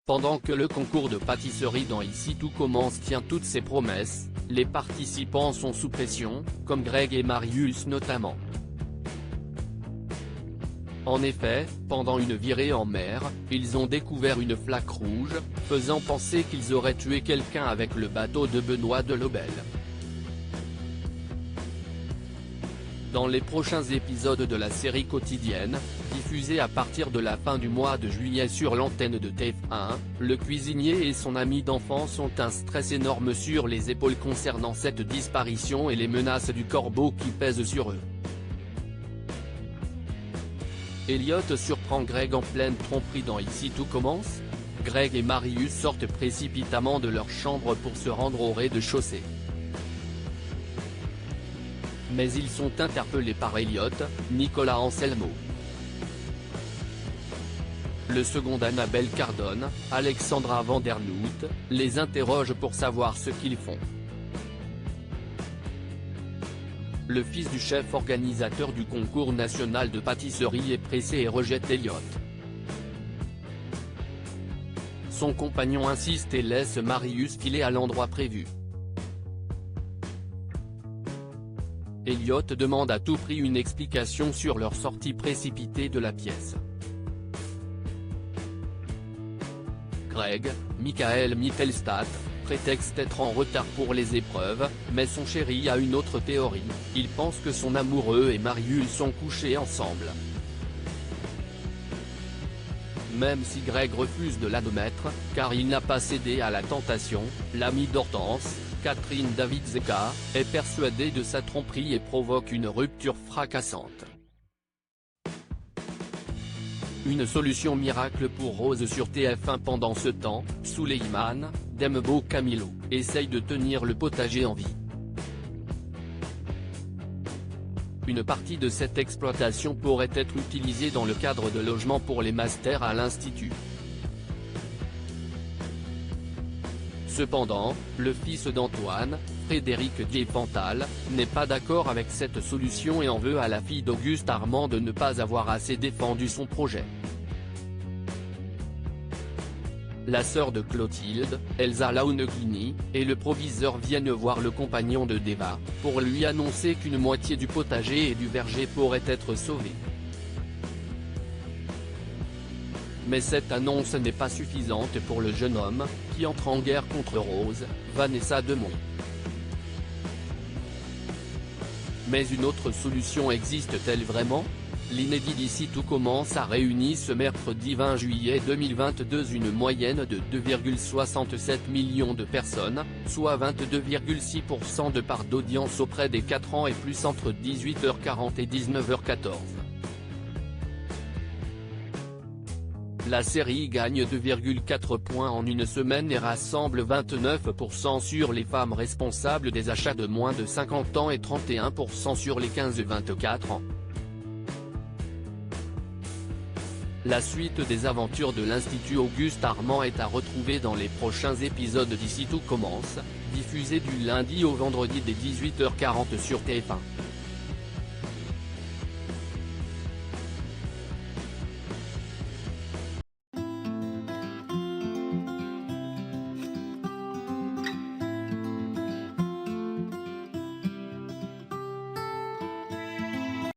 Pendant que le concours de pâtisserie dans Ici Tout Commence tient toutes ses promesses, les participants sont sous pression, comme Greg et Marius notamment. En effet, pendant une virée en mer, ils ont découvert une flaque rouge, faisant penser qu'ils auraient tué quelqu'un avec le bateau de Benoît Delobel. Dans les prochains épisodes de la série quotidienne, diffusée à partir de la fin du mois de juillet sur l'antenne de TF1, le cuisinier et son ami d'enfance ont un stress énorme sur les épaules concernant cette disparition et les menaces du corbeau qui pèsent sur eux. Elliot surprend Greg en pleine tromperie dans Ici Tout Commence. Greg et Marius sortent précipitamment de leur chambre pour se rendre au rez-de-chaussée. Mais ils sont interpellés par Elliot, Nicolas Anselmo, le second Annabelle Cardone, Alexandra Vandernoot, les interroge pour savoir ce qu'ils font. Le fils du chef organisateur du concours national de pâtisserie est pressé et rejette Elliot. Son compagnon insiste et laisse Marius filer à l'endroit prévu. Elliot demande à tout prix une explication sur leur sortie précipitée de la pièce. Greg, Michael Mittelstadt, prétexte être en retard pour les épreuves, mais son chéri a une autre théorie, il pense que son amoureux et Marius sont couchés ensemble. Même si Greg refuse de l'admettre, car il n'a pas cédé à la tentation, l'amie d'Hortense, Catherine Davidzeka, est persuadée de sa tromperie et provoque une rupture fracassante. Une solution miracle pour Rose sur TF1 pendant ce temps, Souleymane, Dembo Camilo, essaye de tenir le potager en vie. Une partie de cette exploitation pourrait être utilisée dans le cadre de logement pour les masters à l'Institut. Cependant, le fils d'Antoine, Frédéric Diepantal, n'est pas d'accord avec cette solution et en veut à la fille d'Auguste Armand de ne pas avoir assez défendu son projet. La sœur de Clotilde, Elsa Launeglini, et le proviseur viennent voir le compagnon de Deva, pour lui annoncer qu'une moitié du potager et du verger pourrait être sauvée. Mais cette annonce n'est pas suffisante pour le jeune homme, qui entre en guerre contre Rose, Vanessa Demont. Mais une autre solution existe-t-elle vraiment ? L'inédit d'Ici Tout Commence a réuni ce mercredi 20 juillet 2022 une moyenne de 2,67 millions de personnes, soit 22,6% de part d'audience auprès des 4 ans et plus entre 18h40 et 19h14. La série gagne 2,4 points en une semaine et rassemble 29% sur les femmes responsables des achats de moins de 50 ans et 31% sur les 15-24 ans. La suite des aventures de l'Institut Auguste Armand est à retrouver dans les prochains épisodes d'Ici Tout Commence, diffusés du lundi au vendredi dès 18h40 sur TF1.